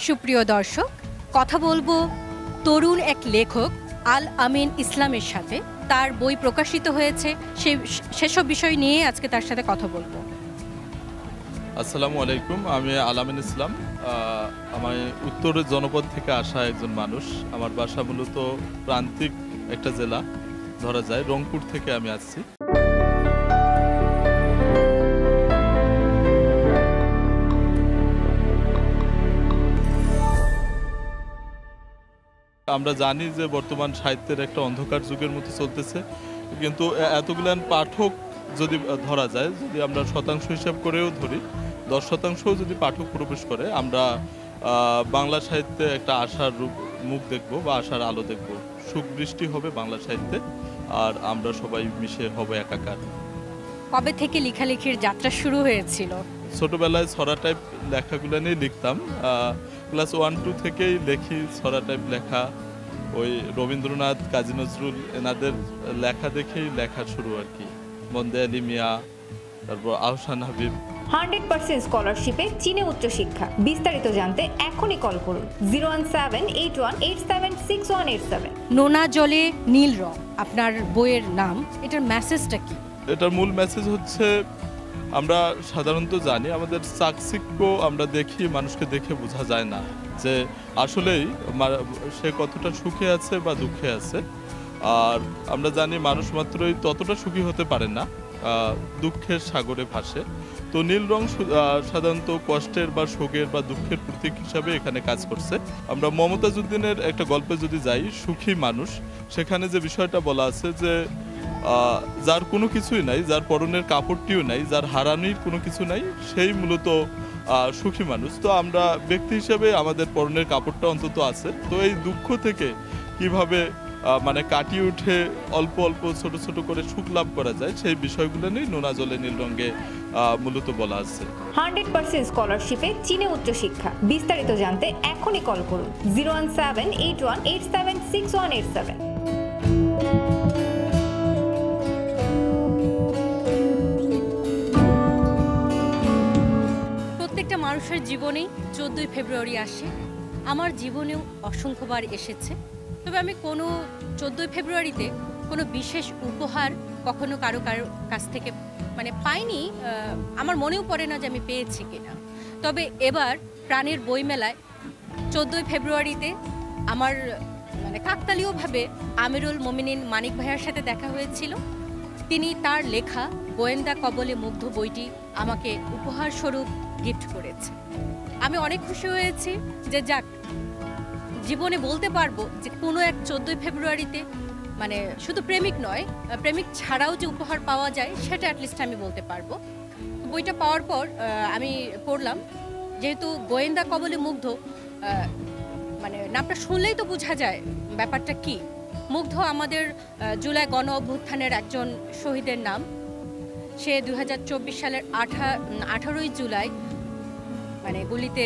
সুপ্রিয় দর্শক, কথা বলবো তরুণ এক লেখক আল আমিন ইসলামের সাথে। তার বই প্রকাশিত হয়েছে, সেসব বিষয় নিয়ে আজকে তার সাথে কথা বলবো। আসসালামু আলাইকুম, আমি আল আমিন ইসলাম। আমি উত্তর জনপদ থেকে আসা একজন মানুষ। আমার বাসা মূলত প্রান্তিক একটা জেলা ধরা যায়, রংপুর থেকে আমি আসছি। আমরা জানি যে বর্তমান সাহিত্যের একটা অন্ধকার যুগের মতো চলতেছে, কিন্তু এতগুলান পাঠক যদি ধরা যায়, যদি আমরা শতাংশ হিসাব করেও ধরি, 10% যদি পাঠক প্রবেশ করে, আমরা বাংলা সাহিত্যে একটা আশার মুখ দেখবো বা আশার আলো দেখবো। সুখ বৃষ্টি হবে বাংলা সাহিত্যে, আর আমরা সবাই মিশে হব একাকার। কবে থেকে লেখালেখির যাত্রা শুরু হয়েছিল? ছোটবেলায় ছড়া টাইপ লেখাগুলো নিয়ে লিখতাম। ক্লাস 1-2 থেকেই লেখি ছড়া টাইপ লেখা। ওই রবীন্দ্রনাথ, কাজী নজরুল এনাদের লেখা দেখেই লেখা শুরু আর কি। বন্দে আলী মিয়া, তারপর আহসান হাবিব। 100% স্কলারশিপে চীনে উচ্চশিক্ষা। বিস্তারিত জানতে এখনই কল করুন 01781876187। নোনা জলে নীল রং আপনার বইয়ের নাম, এটার মেসেজটা কি? এটার মূল মেসেজ হচ্ছে, আমরা সাধারণত জানি আমাদের চাকচিক্য আমরা দেখি, মানুষকে দেখে বোঝা যায় না যে আসলেই সে কতটা সুখে আছে বা দুঃখে আছে। আর আমরা জানি মানুষ মাত্রই ততটা সুখী হতে পারে না, দুঃখের সাগরে ভাসে। তো নীল রং সাধারণত কষ্টের বা শোকের বা দুঃখের প্রতীক হিসাবে এখানে কাজ করছে। আমরা মমতাজউদ্দিনের একটা গল্পে যদি যাই, সুখী মানুষ, সেখানে যে বিষয়টা বলা আছে যে যার কোনো কিছুই নাই, যার পরনের কাপড়টিও নাই, যার হারানির কোনো কিছু নাই, সেই মূলত সুখী মানুষ। তো আমরা ব্যক্তি হিসেবে আমাদের পরনের কাপড়টা অন্তত আছে। তো এই দুঃখ থেকে কিভাবে কাটিয়ে উঠে অল্প অল্প ছোট ছোট করে সুখ লাভ করা যায়, সেই বিষয়গুলো নিয়ে নোনা জলে নীল রঙে মূলত বলা আছে। 100% স্কলারশিপে চীনে উচ্চশিক্ষা। বিস্তারিত জানতে এখনই কল করুন 01781876187। প্রত্যেকটা মানুষের জীবনেই 14ই ফেব্রুয়ারি আসে। আমার জীবনেও অসংখ্যবার এসেছে। তবে আমি কোনো 14ই ফেব্রুয়ারিতে কোনো বিশেষ উপহার কখনো কারো কাছ থেকে পাইনি। আমার মনেও পড়ে না যে আমি পেয়েছি কিনা। তবে এবার প্রাণের বইমেলায় 14ই ফেব্রুয়ারিতে আমার কাকতালীয়ভাবে আমিরুল মোমিনিন মানিক ভাইয়ার সাথে দেখা হয়েছিল। তিনি তার লেখা গোয়েন্দা কবলে মুগ্ধ বইটি আমাকে উপহার স্বরূপ গিফট করেছে। আমি অনেক খুশি হয়েছি যে যাক, জীবনে বলতে পারবো যে কোনো এক 14ই ফেব্রুয়ারিতে শুধু প্রেমিক নয়, প্রেমিক ছাড়াও যে উপহার পাওয়া যায় সেটা অ্যাটলিস্ট আমি বলতে পারবো। বইটা পাওয়ার পর আমি পড়লাম, যেহেতু গোয়েন্দা কবলে মুগ্ধ, নামটা শুনলেই তো বোঝা যায় ব্যাপারটা কি। মুগ্ধ আমাদের জুলাই গণ অভ্যুত্থানের একজন শহীদের নাম। সে 2024 সালের 18ই জুলাই গুলিতে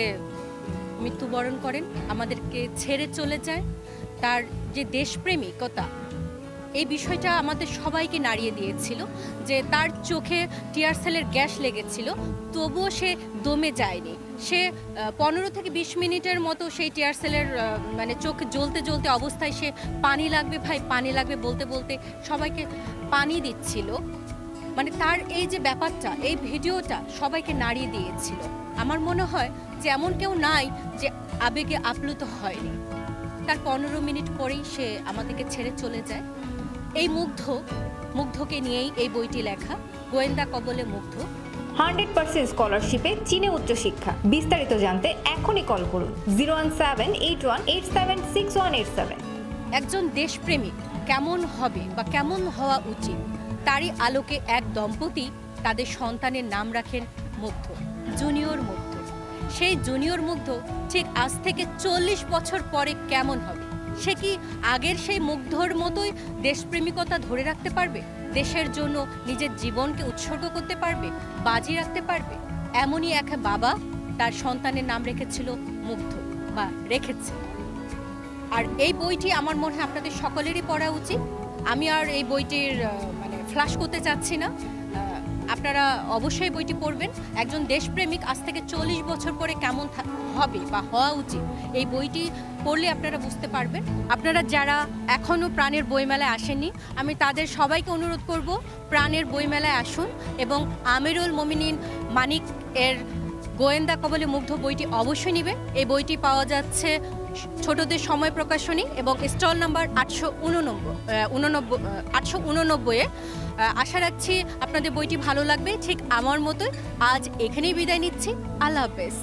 মৃত্যুবরণ করেন, আমাদেরকে ছেড়ে চলে যায়। তার যে দেশপ্রেমিকতা, এই বিষয়টা আমাদের সবাইকে নাড়িয়ে দিয়েছিল। যে তার চোখে টিয়ার সেলের গ্যাস লেগেছিল, তবুও সে দমে যায়নি। সে 15 থেকে 20 মিনিটের মতো সেই টিয়ার সেলের চোখ জ্বলতে জ্বলতে অবস্থায় সে পানি লাগবে ভাই, পানি লাগবে বলতে বলতে সবাইকে পানি দিচ্ছিল। তার এই যে ব্যাপারটা, এই ভিডিওটা সবাইকে নাড়িয়ে দিয়েছিল। আমার মনে হয় যে এমন কেউ নাই যে আবেগে আপ্লুত হয়নি। তার 15 মিনিট পরেই সে আমাদেরকে ছেড়ে চলে যায়। এই মুগ্ধকে নিয়েই এই বইটি লেখা, গোয়েন্দা কবলে মুগ্ধ। 100% স্কলারশিপে চীনে উচ্চশিক্ষা। বিস্তারিত জানতে এখনই কল করুন 01781876187। একজন দেশপ্রেমিক কেমন হবে বা কেমন হওয়া উচিত, তারই আলোকে এক দম্পতি তাদের সন্তানের নাম রাখেন মুগ্ধ, জুনিয়র মুগ্ধ। সেই জুনিয়র মুগ্ধ ঠিক আজ থেকে 40 বছর পরে কেমন হবে? সে কি আগের সেই মুগ্ধর মতোই দেশপ্রেমিকতা ধরে রাখতে পারবে? দেশের জন্য নিজের জীবনকে উৎসর্গ করতে পারবে, বাজি রাখতে পারবে? এমনই এক বাবা তার সন্তানের নাম রেখেছিল মুগ্ধ, বা রেখেছে। আর এই বইটি আমার মনে হয় আপনাদের সকলেরই পড়া উচিত। আমি আর এই বইটির ফ্ল্যাশ করতে চাচ্ছি না। আপনারা অবশ্যই বইটি পড়বেন। একজন দেশপ্রেমিক আজ থেকে 40 বছর পরে কেমন হবে বা হওয়া উচিত, এই বইটি পড়লে আপনারা বুঝতে পারবেন। আপনারা যারা এখনও প্রাণের বইমেলায় আসেননি, আমি তাদের সবাইকে অনুরোধ করব প্রাণের বইমেলায় আসুন এবং আমিরুল মোমিনিন মানিক এর গোয়েন্দা কবলে মুগ্ধ বইটি অবশ্যই নেবে। এই বইটি পাওয়া যাচ্ছে ছোটদের সময় প্রকাশনী এবং স্টল নাম্বার 889-এ। আশা রাখছি আপনাদের বইটি ভালো লাগবে, ঠিক আমার মতোই। আজ এখানেই বিদায় নিচ্ছি। আল্লাহ হাফেজ।